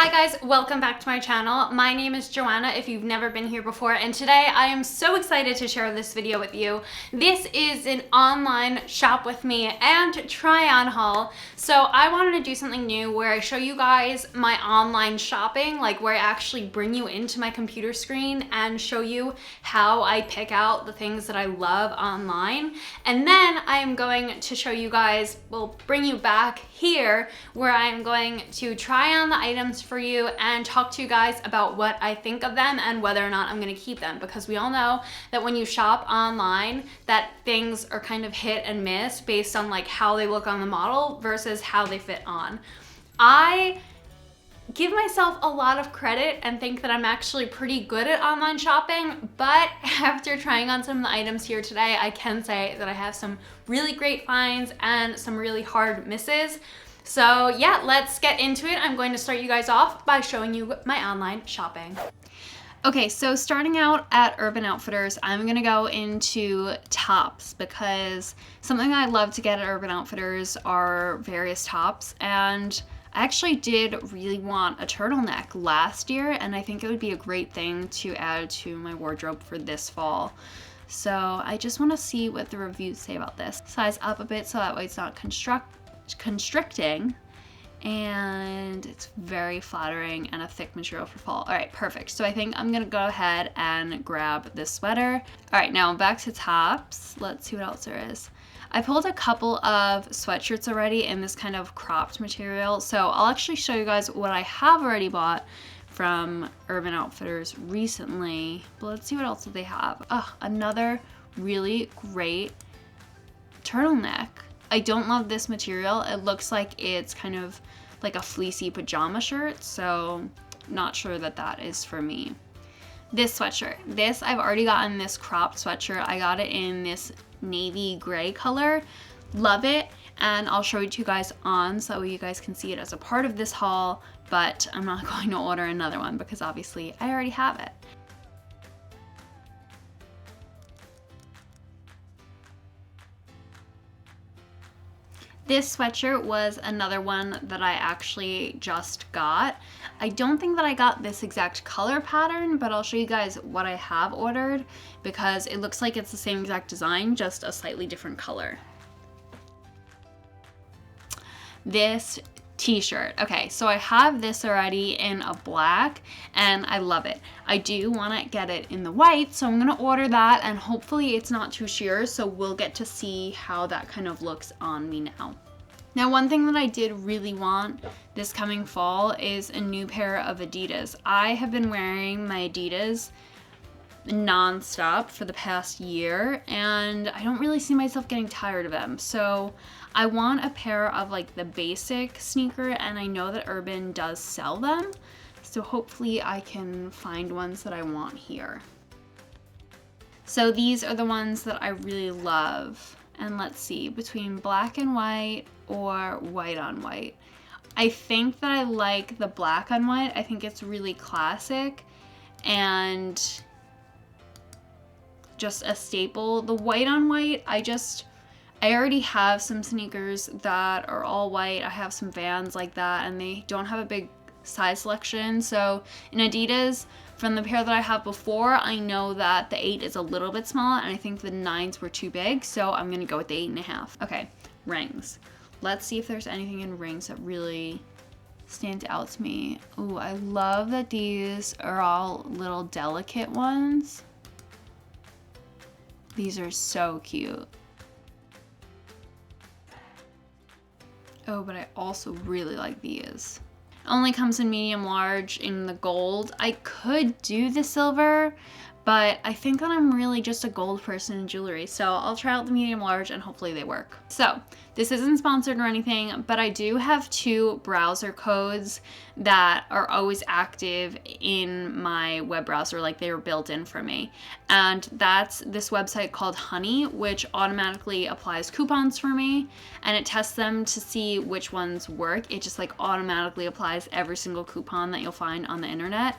Hi guys, welcome back to my channel. My name is Joanna if you've never been here before, and today I am so excited to share this video with you. This is an online shop with me and try on haul. So I wanted to do something new where I show you guys my online shopping, like where I actually bring you into my computer screen and show you how I pick out the things that I love online. And then I am going to show you guys, well, bring you back here where I am going to try on the items for you and talk to you guys about what I think of them and whether or not I'm gonna keep them, because we all know that when you shop online that things are kind of hit and miss based on like how they look on the model versus how they fit on. I give myself a lot of credit and think that I'm actually pretty good at online shopping, but after trying on some of the items here today, I can say that I have some really great finds and some really hard misses. So yeah, let's get into it. I'm going to start you guys off by showing you my online shopping. Okay, so starting out at Urban Outfitters, I'm gonna go into tops because something I love to get at Urban Outfitters are various tops, and I actually did really want a turtleneck last year, and I think it would be a great thing to add to my wardrobe for this fall. So I just wanna see what the reviews say about this. Size up a bit so that way it's not constricting, and it's very flattering and a thick material for fall. All right, perfect. So I think I'm gonna go ahead and grab this sweater. All right, now back to tops. Let's see what else there is. I pulled a couple of sweatshirts already in this kind of cropped material, so I'll actually show you guys what I have already bought from Urban Outfitters recently. But let's see what else they have. Oh, another really great turtleneck. I don't love this material. It looks like it's kind of like a fleecy pajama shirt, so not sure that that is for me. This sweatshirt. This, I've already gotten this cropped sweatshirt. I got it in this navy gray color. Love it, and I'll show it to you guys on so you guys can see it as a part of this haul, but I'm not going to order another one because obviously I already have it. This sweatshirt was another one that I actually just got. I don't think that I got this exact color pattern, but I'll show you guys what I have ordered because it looks like it's the same exact design, just a slightly different color. This t-shirt. Okay, so I have this already in a black and I love it. I do want to get it in the white, so I'm gonna order that, and hopefully it's not too sheer, so we'll get to see how that kind of looks on me now. Now, one thing that I did really want this coming fall is a new pair of Adidas. I have been wearing my Adidas non-stop for the past year, and I don't really see myself getting tired of them. So I want a pair of like the basic sneaker, and I know that Urban does sell them. So hopefully I can find ones that I want here. So these are the ones that I really love. And let's see, between black and white or white on white. I think that I like the black on white. I think it's really classic and just a staple. The white on white, I already have some sneakers that are all white. I have some Vans like that, and they don't have a big size selection. So in Adidas, from the pair that I have before, I know that the 8 is a little bit small, and I think the 9s were too big, so I'm gonna go with the 8.5. Okay, rings. Let's see if there's anything in rings that really stands out to me. Ooh, I love that these are all little delicate ones. These are so cute. Oh, but I also really like these. Only comes in medium large in the gold. I could do the silver, but I think that I'm really just a gold person in jewelry, so I'll try out the medium large and hopefully they work. So this isn't sponsored or anything, but I do have 2 browser codes that are always active in my web browser, like they were built in for me. And that's this website called Honey, which automatically applies coupons for me, and it tests them to see which ones work. It just like automatically applies every single coupon that you'll find on the internet.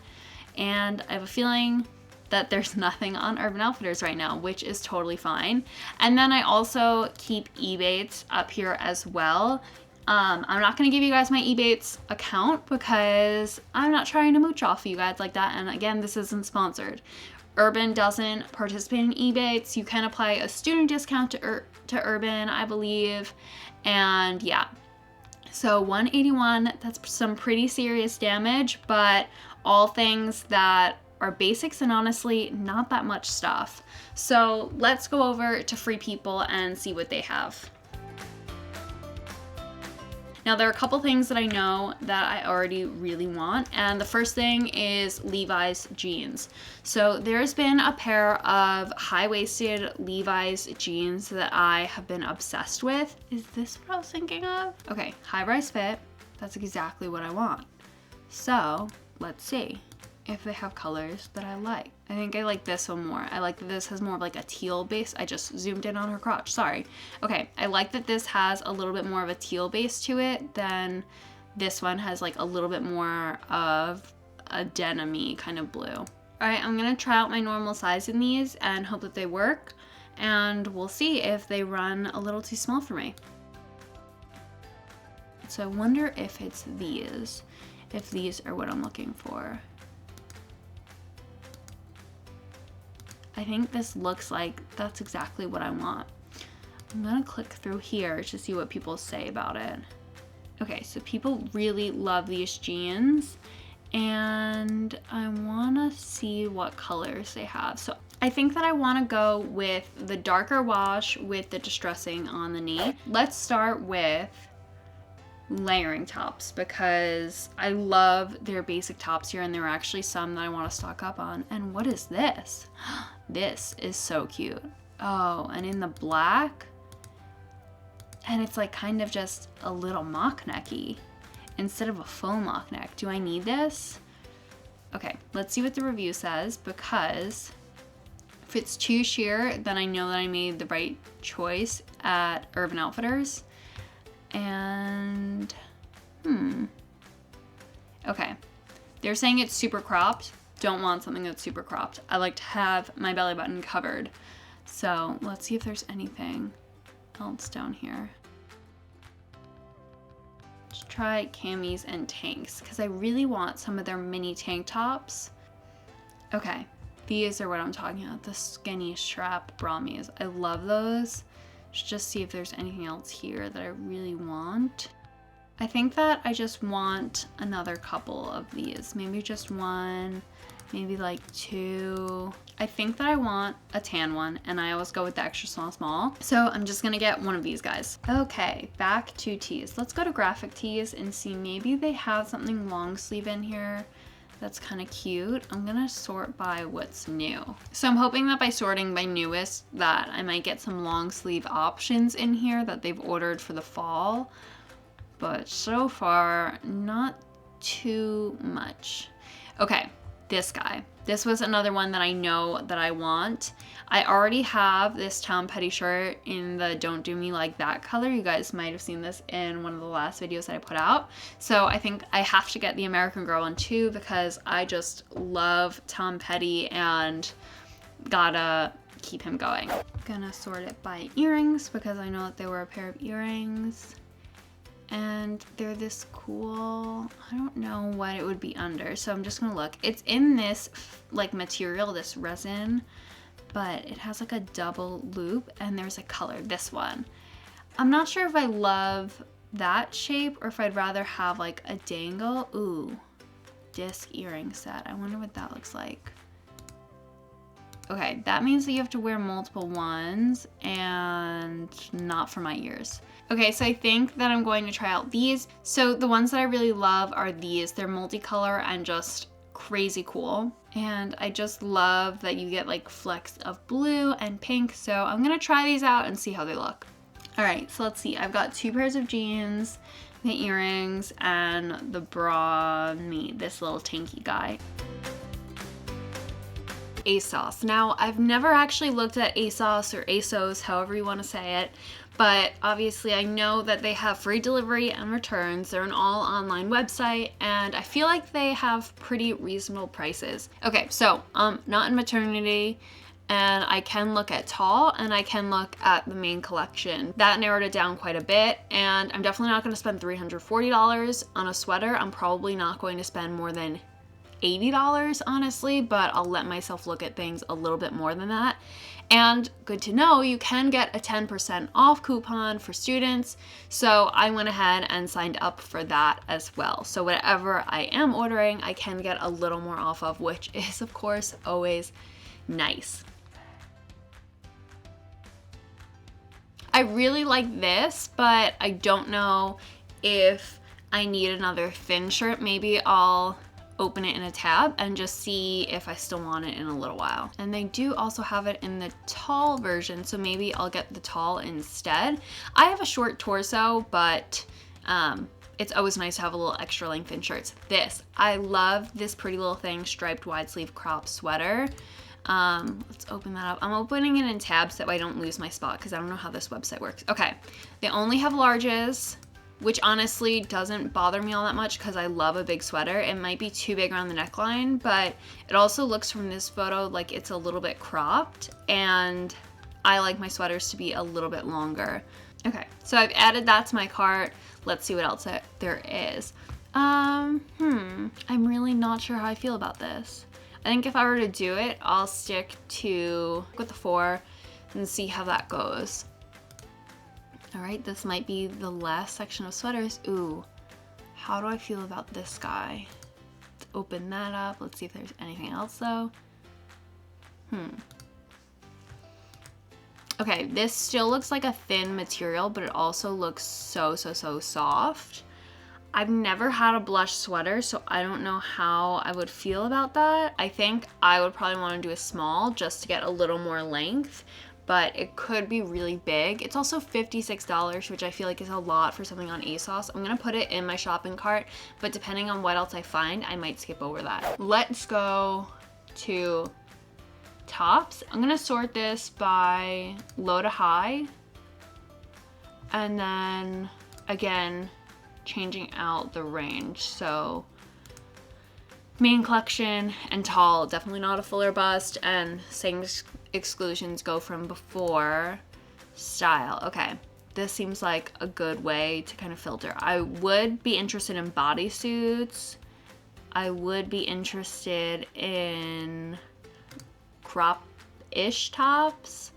And I have a feeling that there's nothing on Urban Outfitters right now, which is totally fine. And then I also keep Ebates up here as well. I'm not going to give you guys my Ebates account because I'm not trying to mooch off of you guys like that. And again, this isn't sponsored. Urban doesn't participate in Ebates. You can apply a student discount to Urban, I believe. And yeah, so 181, that's some pretty serious damage, but all things that are basics and honestly not that much stuff. So let's go over to Free People and see what they have. Now there are a couple things that I know that I already really want, and the first thing is Levi's jeans. So there's been a pair of high-waisted Levi's jeans that I have been obsessed with. Is this what I was thinking of? Okay, high-rise fit, that's exactly what I want. So let's see if they have colors that I like. I think I like this one more. I like that this has more of like a teal base. I just zoomed in on her crotch, sorry. Okay, I like that this has a little bit more of a teal base to it than this one has like a little bit more of a denim-y kind of blue. All right, I'm gonna try out my normal size in these and hope that they work, and we'll see if they run a little too small for me. So I wonder if it's these, if these are what I'm looking for. I think this looks like that's exactly what I want. I'm gonna click through here to see what people say about it. Okay, so people really love these jeans, and I wanna see what colors they have. So I think that I wanna go with the darker wash with the distressing on the knee. Let's start with layering tops because I love their basic tops here, and there are actually some that I want to stock up on. And what is this? This is so cute. Oh, and in the black, and it's like kind of just a little mock necky instead of a faux mock neck. Do I need this? Okay, let's see what the review says, because if it's too sheer, then I know that I made the right choice at Urban Outfitters. And okay, they're saying it's super cropped. Don't want something that's super cropped. I like to have my belly button covered. So let's see if there's anything else down here. Let's try camis and tanks because I really want some of their mini tank tops. Okay, these are what I'm talking about, the skinny strap bramies. I love those. Let's just see if there's anything else here that I really want. I think that I just want another couple of these. Maybe just one, maybe like two. I think that I want a tan one, and I always go with the extra small. So I'm just gonna get one of these guys. Okay, back to tees. Let's go to graphic tees and see maybe they have something long sleeve in here that's kind of cute. I'm gonna sort by what's new. So I'm hoping that by sorting by newest that I might get some long sleeve options in here that they've ordered for the fall. But so far, not too much. Okay, this guy. This was another one that I know that I want. I already have this Tom Petty shirt in the Don't Do Me Like That color. You guys might have seen this in one of the last videos that I put out. So I think I have to get the American Girl one too because I just love Tom Petty and gotta keep him going. Gonna sort it by earrings because I know that they were a pair of earrings. And they're this cool, I don't know what it would be under, so I'm just gonna look. It's in this like material, this resin, but it has like a double loop and there's a color, this one. I'm not sure if I love that shape or if I'd rather have like a dangle. Ooh, disc earring set. I wonder what that looks like. Okay, that means that you have to wear multiple ones and not for my ears. Okay, so I think that I'm going to try out these. So the ones that I really love are these. They're multicolor and just crazy cool. And I just love that you get like flecks of blue and pink. So I'm gonna try these out and see how they look. All right, so let's see. I've got 2 pairs of jeans, the earrings, and the bra me, this little tanky guy. Asos. Now, I've never actually looked at Asos or Asos, however you want to say it, but obviously I know that they have free delivery and returns. They're an all online website, and I feel like they have pretty reasonable prices. Okay, so not in maternity, and I can look at tall and I can look at the main collection. That narrowed it down quite a bit, and I'm definitely not going to spend $340 on a sweater. I'm probably not going to spend more than $80 honestly, but I'll let myself look at things a little bit more than that. And good to know, you can get a 10% off coupon for students, so I went ahead and signed up for that as well. So whatever I am ordering, I can get a little more off of, which is of course always nice. I really like this, but I don't know if I need another thin shirt. Maybe I'll open it in a tab and just see if I still want it in a little while. And they do also have it in the tall version, so maybe I'll get the tall instead. I have a short torso, but it's always nice to have a little extra length in shirts. I love this pretty little thing, striped wide sleeve crop sweater. Let's open that up. I'm opening it in tabs so that way I don't lose my spot because I don't know how this website works. Okay, they only have larges, which honestly doesn't bother me all that much because I love a big sweater. It might be too big around the neckline, but it also looks from this photo like it's a little bit cropped, and I like my sweaters to be a little bit longer. Okay, so I've added that to my cart. Let's see what else there is. I'm really not sure how I feel about this. I think if I were to do it, I'll stick with the 4 and see how that goes. All right, this might be the last section of sweaters. Ooh, how do I feel about this guy? Let's open that up. Let's see if there's anything else though. Okay, this still looks like a thin material, but it also looks so soft. I've never had a blush sweater, so I don't know how I would feel about that. I think I would probably want to do a small just to get a little more length, but it could be really big. It's also $56, which I feel like is a lot for something on Asos. I'm gonna put it in my shopping cart, but depending on what else I find, I might skip over that. Let's go to tops. I'm gonna sort this by low to high, and then again, changing out the range. So main collection and tall, definitely not a fuller bust, and same exclusions go from before. Style, okay, this seems like a good way to kind of filter. I would be interested in bodysuits. I would be interested in crop-ish tops,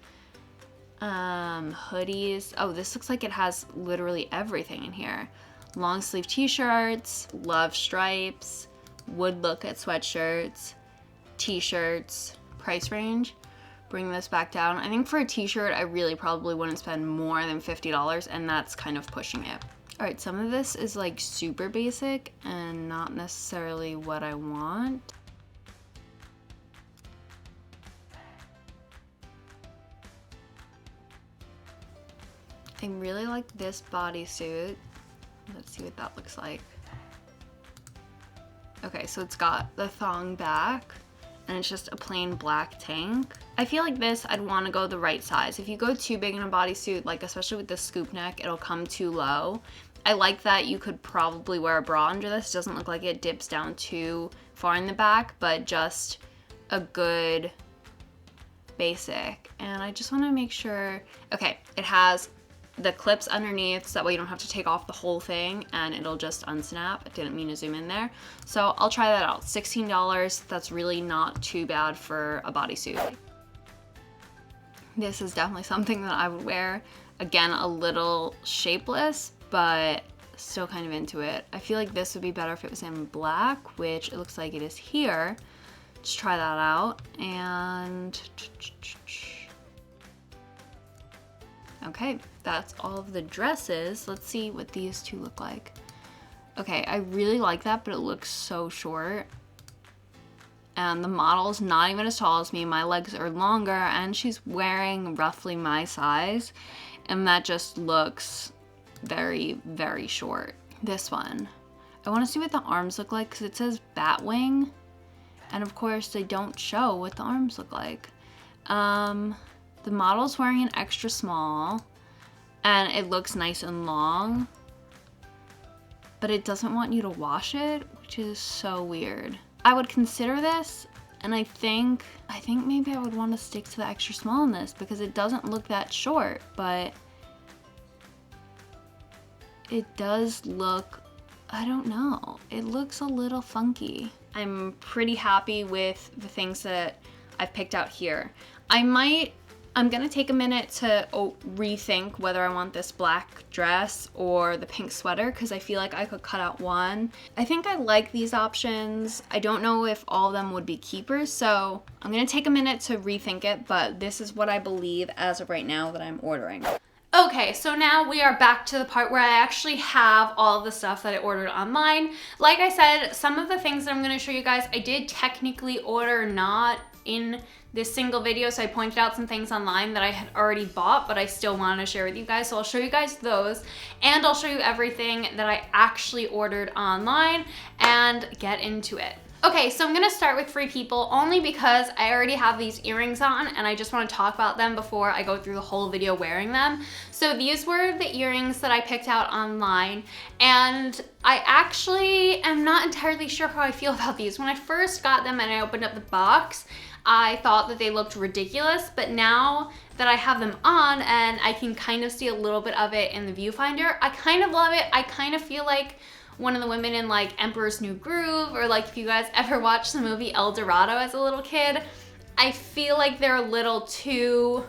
hoodies. Oh, this looks like it has literally everything in here. Long sleeve t-shirts, love stripes, would look at sweatshirts, t-shirts, price range. Bring this back down. I think for a t-shirt, I really probably wouldn't spend more than $50, and that's kind of pushing it. All right, some of this is like super basic and not necessarily what I want. I really like this bodysuit. Let's see what that looks like. Okay, so it's got the thong back, and it's just a plain black tank. I feel like this, I'd want to go the right size. If you go too big in a bodysuit, like especially with the scoop neck, it'll come too low. I like that you could probably wear a bra under this. It doesn't look like it dips down too far in the back, but just a good basic. And I just want to make sure, okay, it has the clips underneath, so that way you don't have to take off the whole thing and it'll just unsnap. I didn't mean to zoom in there. So I'll try that out. $16, that's really not too bad for a bodysuit. This is definitely something that I would wear. Again, a little shapeless, but still kind of into it. I feel like this would be better if it was in black, which it looks like it is here. Let's try that out. And okay, that's all of the dresses. Let's see what these two look like. Okay, I really like that, but it looks so short. And the model's not even as tall as me. My legs are longer, and she's wearing roughly my size. And that just looks very, very short. This one, I want to see what the arms look like because it says Batwing. And of course, they don't show what the arms look like. The model's wearing an extra small, and it looks nice and long, but it doesn't want you to wash it, which is so weird. I would consider this. And I think maybe I would want to stick to the extra small in this because it doesn't look that short, but it does look, I don't know, it looks a little funky. I'm pretty happy with the things that I've picked out here. I'm gonna take a minute to rethink whether I want this black dress or the pink sweater because I feel like I could cut out one. I think I like these options. I don't know if all of them would be keepers, so I'm gonna take a minute to rethink it, but this is what I believe as of right now that I'm ordering. Okay, so now we are back to the part where I actually have all of the stuff that I ordered online. Like I said, some of the things that I'm gonna show you guys, I did technically order not in this single video, so I pointed out some things online that I had already bought, but I still want to share with you guys. So I'll show you guys those, and I'll show you everything that I actually ordered online and get into it. Okay, so I'm gonna start with Free People only because I already have these earrings on and I just want to talk about them before I go through the whole video wearing them. So these were the earrings that I picked out online, and I actually am not entirely sure how I feel about these. When I first got them and I opened up the box, I thought that they looked ridiculous, but now that I have them on and I can kind of see a little bit of it in the viewfinder, I kind of love it. I kind of feel like one of the women in like Emperor's New Groove, or like if you guys ever watched the movie El Dorado as a little kid, I feel like they're a little too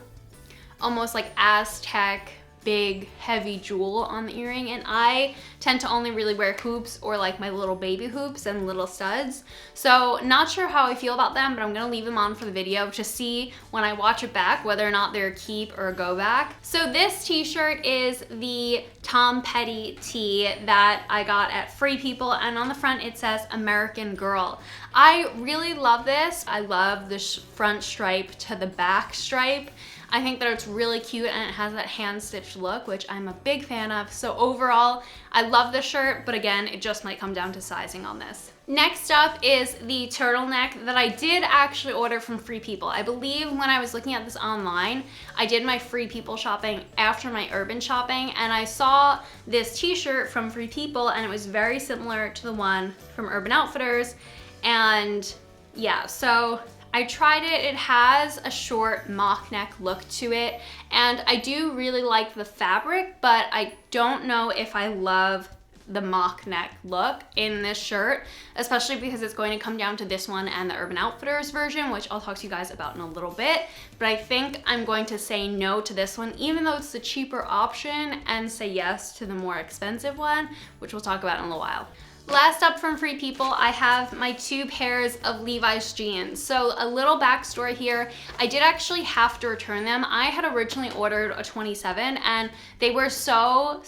almost like Aztec, big, heavy jewel on the earring, and I tend to only really wear hoops or like my little baby hoops and little studs. So not sure how I feel about them, but I'm gonna leave them on for the video to see when I watch it back whether or not they're a keep or a go back. So this t-shirt is the Tom Petty tee that I got at Free People, and on the front it says American Girl. I really love this. I love the front stripe to the back stripe. I think that it's really cute and it has that hand-stitched look, which I'm a big fan of. So overall, I love this shirt, but again, it just might come down to sizing on this. Next up is the turtleneck that I did actually order from Free People. I believe when I was looking at this online, I did my Free People shopping after my Urban shopping, and I saw this t-shirt from Free People and it was very similar to the one from Urban Outfitters. And yeah, so I tried it. It has a short mock neck look to it, and I do really like the fabric, but I don't know if I love the mock neck look in this shirt, especially because it's going to come down to this one and the Urban Outfitters version, which I'll talk to you guys about in a little bit. But I think I'm going to say no to this one, even though it's the cheaper option, and say yes to the more expensive one, which we'll talk about in a little while. Last up from Free People, I have my 2 pairs of Levi's jeans. So a little backstory here, I did actually have to return them. I had originally ordered a 27 and they were so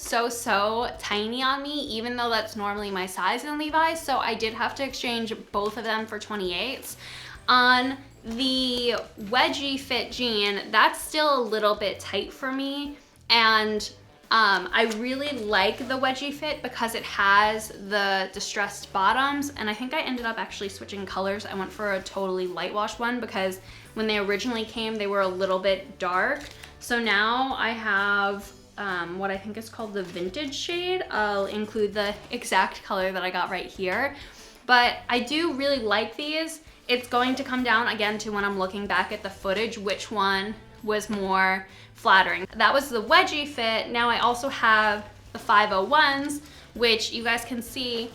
tiny on me, even though that's normally my size in Levi's. So I did have to exchange both of them for 28s. On the wedgie fit jean, that's still a little bit tight for me, and I really like the wedgie fit because it has the distressed bottoms, and I think I ended up actually switching colors. I went for a totally light wash one because when they originally came, they were a little bit dark. So now I have what I think is called the vintage shade. I'll include the exact color that I got right here. But I do really like these. It's going to come down again to when I'm looking back at the footage, which one was more flattering. That was the wedgie fit. Now I also have the 501s, which you guys can see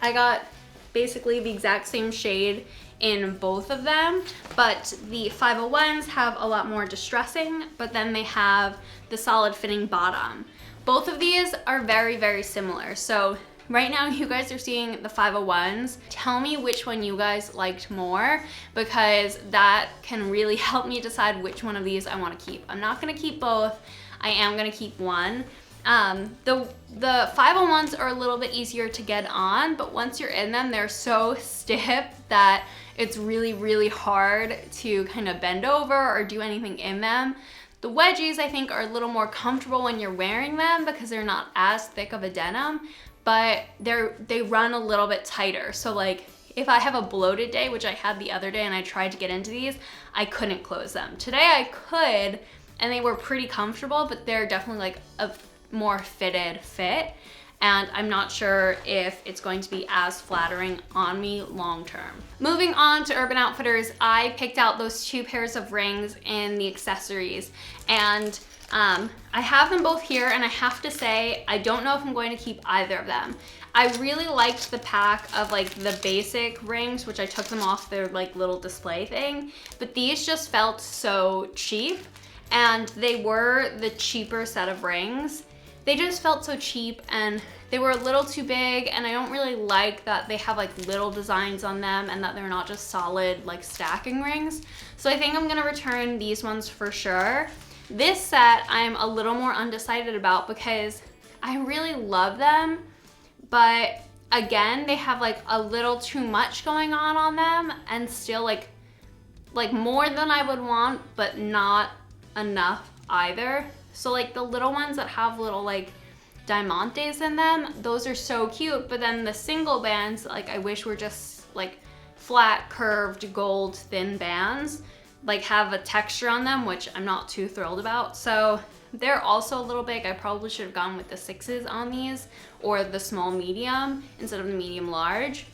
I got basically the exact same shade in both of them, but the 501s have a lot more distressing, but then they have the solid fitting bottom. Both of these are very similar. So right now you guys are seeing the 501s. Tell me which one you guys liked more, because that can really help me decide which one of these I want to keep. I'm not going to keep both. I am going to keep one. The 501s are a little bit easier to get on, but once you're in them, they're so stiff that it's really hard to kind of bend over or do anything in them. The wedgies, I think, are a little more comfortable when you're wearing them because they're not as thick of a denim, but they run a little bit tighter. So like if I have a bloated day, which I had the other day and I tried to get into these, I couldn't close them. Today I could, and they were pretty comfortable, but they're definitely like a more fitted fit. and I'm not sure if it's going to be as flattering on me long term. Moving on to Urban Outfitters, I picked out those 2 pairs of rings in the accessories, and I have them both here, and I have to say, I don't know if I'm going to keep either of them. I really liked the pack of like the basic rings, which I took them off their like little display thing, but these just felt so cheap, and they were the cheaper set of rings. They just felt so cheap, and they were a little too big, and I don't really like that they have like little designs on them and that they're not just solid like stacking rings. So I think I'm gonna return these ones for sure. This set I'm a little more undecided about because I really love them, but again, they have like a little too much going on them, and still like more than I would want, but not enough either. So like the little ones that have little like diamantes in them, those are so cute, but then the single bands, like I wish were just like flat curved gold thin bands, like have a texture on them, which I'm not too thrilled about. So they're also a little big. I probably should have gone with the 6s on these, or the small medium instead of the medium large.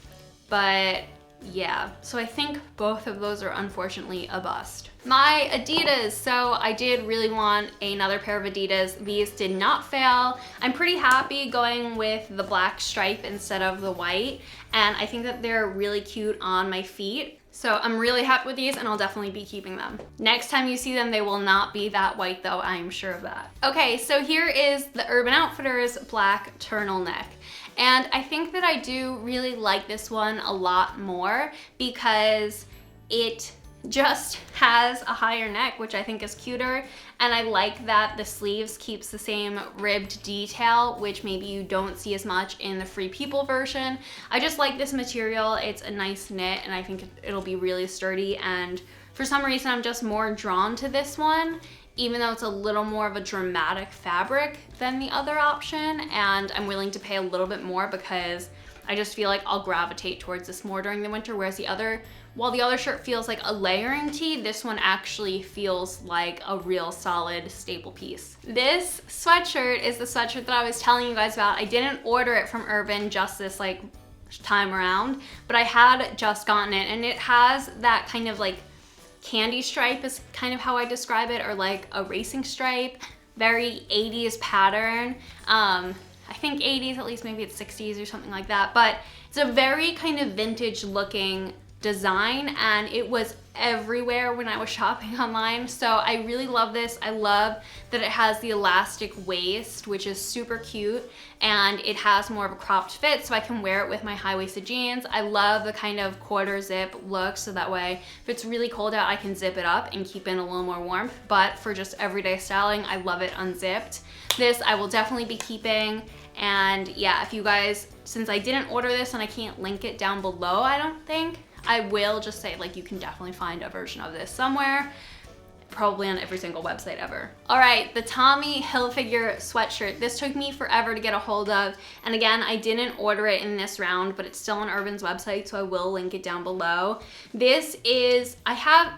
But yeah, so I think both of those are unfortunately a bust. My Adidas, so I did really want another pair of Adidas. These did not fail. I'm pretty happy going with the black stripe instead of the white, and I think that they're really cute on my feet. So I'm really happy with these, and I'll definitely be keeping them. Next time you see them, they will not be that white though, I'm sure of that. Okay, so here is the Urban Outfitters black turtleneck. And I think that I do really like this one a lot more because it just has a higher neck, which I think is cuter, and I like that the sleeves keeps the same ribbed detail, which maybe you don't see as much in the Free People version. I just like this material. It's a nice knit, and I think it'll be really sturdy, and for some reason I'm just more drawn to this one, even though it's a little more of a dramatic fabric than the other option, and I'm willing to pay a little bit more because I just feel like I'll gravitate towards this more during the winter, whereas while the other shirt feels like a layering tee, this one actually feels like a real solid staple piece. This sweatshirt is the sweatshirt that I was telling you guys about. I didn't order it from Urban just this like time around, but I had just gotten it, and it has that kind of like candy stripe is kind of how I describe it, or like a racing stripe, very 80s pattern. I think 80s, at least maybe it's 60s or something like that, but it's a very kind of vintage looking design, and it was everywhere when I was shopping online. So I really love this. I love that it has the elastic waist, which is super cute, and it has more of a cropped fit, so I can wear it with my high-waisted jeans. I love the kind of quarter zip look, so that way if it's really cold out, I can zip it up and keep in a little more warmth. But for just everyday styling, I love it unzipped. This I will definitely be keeping. And yeah, if you guys, since I didn't order this and I can't link it down below, I don't think, I will just say like you can definitely find a version of this somewhere, probably on every single website ever. All right, the Tommy Hilfiger sweatshirt. This took me forever to get a hold of, and again, I didn't order it in this round, but it's still on Urban's website, so I will link it down below. This is, I have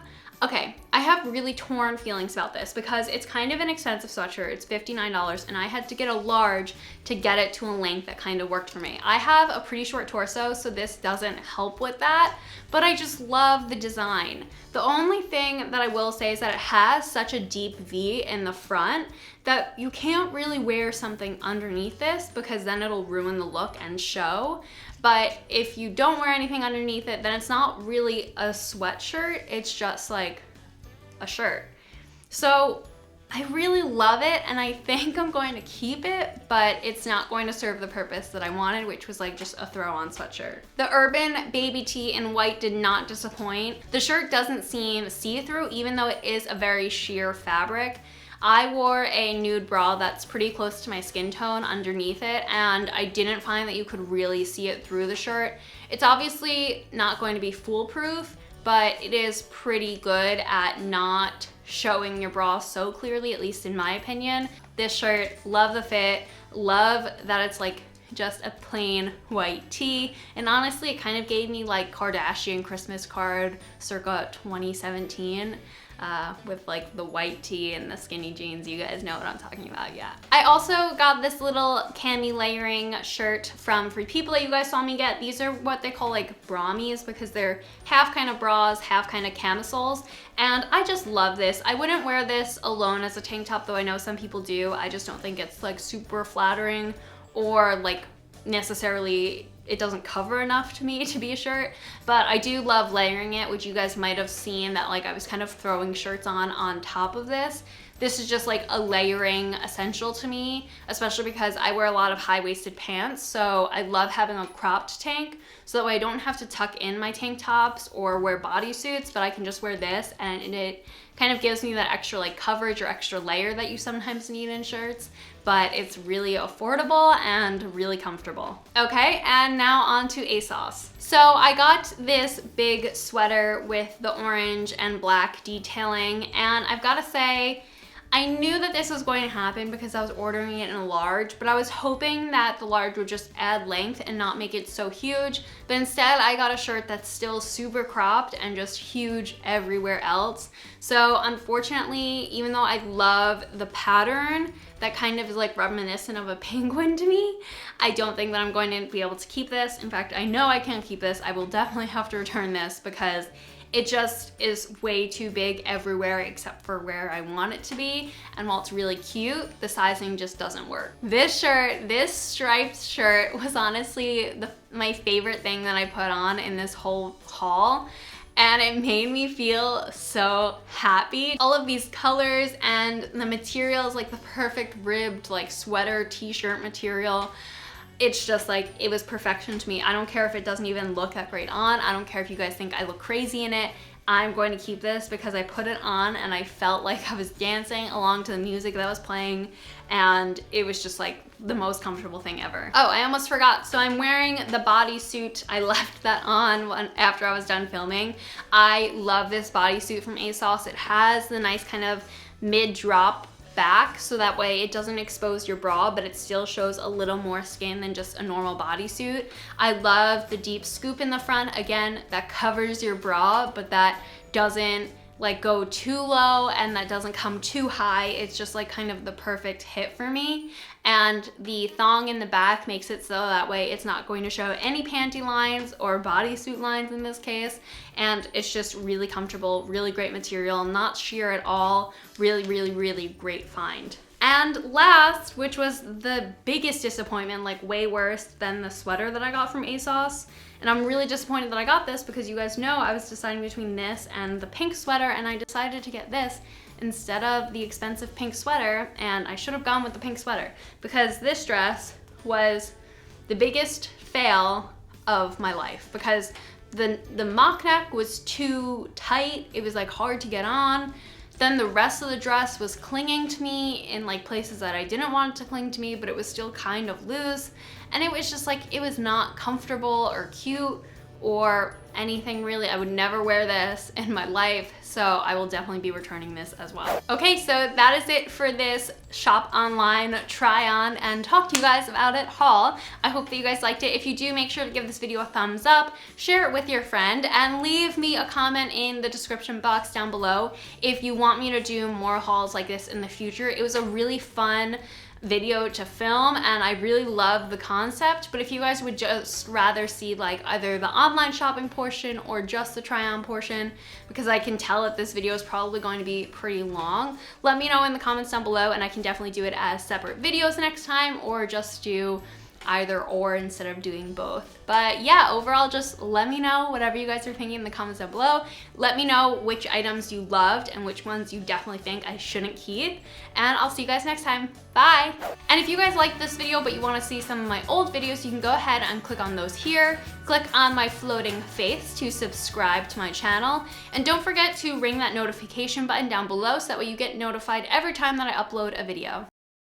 really torn feelings about this because it's kind of an expensive sweatshirt. It's $59, and I had to get a large to get it to a length that kind of worked for me. I have a pretty short torso, so this doesn't help with that, but I just love the design. The only thing that I will say is that it has such a deep V in the front that you can't really wear something underneath this because then it'll ruin the look and show. But if you don't wear anything underneath it, then it's not really a sweatshirt, it's just like a shirt. So I really love it, and I think I'm going to keep it, but it's not going to serve the purpose that I wanted, which was like just a throw-on sweatshirt. The Urban baby tee in white did not disappoint. The shirt doesn't seem see-through, even though it is a very sheer fabric. I wore a nude bra that's pretty close to my skin tone underneath it, and I didn't find that you could really see it through the shirt. It's obviously not going to be foolproof, but it is pretty good at not showing your bra so clearly, at least in my opinion. This shirt, love the fit, love that it's like just a plain white tee, and honestly it kind of gave me like Kardashian Christmas card circa 2017. with like the white tee and the skinny jeans. You guys know what I'm talking about, yeah. I also got this little cami layering shirt from Free People that you guys saw me get. These are what they call like bramies because they're half kind of bras, half kind of camisoles. And I just love this. I wouldn't wear this alone as a tank top, though I know some people do. I just don't think it's like super flattering or like necessarily, it doesn't cover enough to me to be a shirt, but I do love layering it, which you guys might have seen that like I was kind of throwing shirts on top of this. This is just like a layering essential to me, especially because I wear a lot of high-waisted pants, so I love having a cropped tank, so that way I don't have to tuck in my tank tops or wear bodysuits, but I can just wear this, and it kind of gives me that extra like coverage or extra layer that you sometimes need in shirts, but it's really affordable and really comfortable. Okay, and now on to Asos. So I got this big sweater with the orange and black detailing, and I've gotta say, I knew that this was going to happen because I was ordering it in a large, but I was hoping that the large would just add length and not make it so huge. But instead, I got a shirt that's still super cropped and just huge everywhere else. So unfortunately, even though I love the pattern that kind of is like reminiscent of a penguin to me, I don't think that I'm going to be able to keep this. In fact, I know I can't keep this. I will definitely have to return this because it just is way too big everywhere except for where I want it to be. And while it's really cute, the sizing just doesn't work. This shirt, this striped shirt was honestly my favorite thing that I put on in this whole haul. And it made me feel so happy. All of these colors and the materials, like the perfect ribbed like sweater t-shirt material. It's just like, it was perfection to me. I don't care if it doesn't even look that great on. I don't care if you guys think I look crazy in it. I'm going to keep this because I put it on and I felt like I was dancing along to the music that was playing, and it was just like the most comfortable thing ever. Oh, I almost forgot. So I'm wearing the bodysuit. I left that on after I was done filming. I love this bodysuit from Asos. It has the nice kind of mid-drop back, so that way it doesn't expose your bra, but it still shows a little more skin than just a normal bodysuit. I love the deep scoop in the front. Again, that covers your bra, but that doesn't like go too low and that doesn't come too high. It's just like kind of the perfect hit for me. And the thong in the back makes it so that way it's not going to show any panty lines or bodysuit lines in this case. And it's just really comfortable, really great material, not sheer at all. Really, really, really great find. And last, which was the biggest disappointment, like way worse than the sweater that I got from Asos. And I'm really disappointed that I got this because you guys know I was deciding between this and the pink sweater, and I decided to get this instead of the expensive pink sweater, and I should have gone with the pink sweater because this dress was the biggest fail of my life because the mock neck was too tight. It was like hard to get on. Then the rest of the dress was clinging to me in like places that I didn't want it to cling to me, but it was still kind of loose. And it was just like, it was not comfortable or cute or anything really. I would never wear this in my life, so I will definitely be returning this as well. Okay, so that is it for this shop online, try on, and talk to you guys about it haul. I hope that you guys liked it. If you do, make sure to give this video a thumbs up, share it with your friend, and leave me a comment in the description box down below if you want me to do more hauls like this in the future. It was a really fun video to film and I really love the concept, but if you guys would just rather see like either the online shopping portion or just the try on portion, because I can tell that this video is probably going to be pretty long, let me know in the comments down below and I can definitely do it as separate videos next time or just do either or instead of doing both. But yeah, overall, just let me know whatever you guys are thinking in the comments down below. Let me know which items you loved and which ones you definitely think I shouldn't keep. And I'll see you guys next time. Bye! And if you guys liked this video but you want to see some of my old videos, you can go ahead and click on those here. Click on my floating face to subscribe to my channel. And don't forget to ring that notification button down below so that way you get notified every time that I upload a video.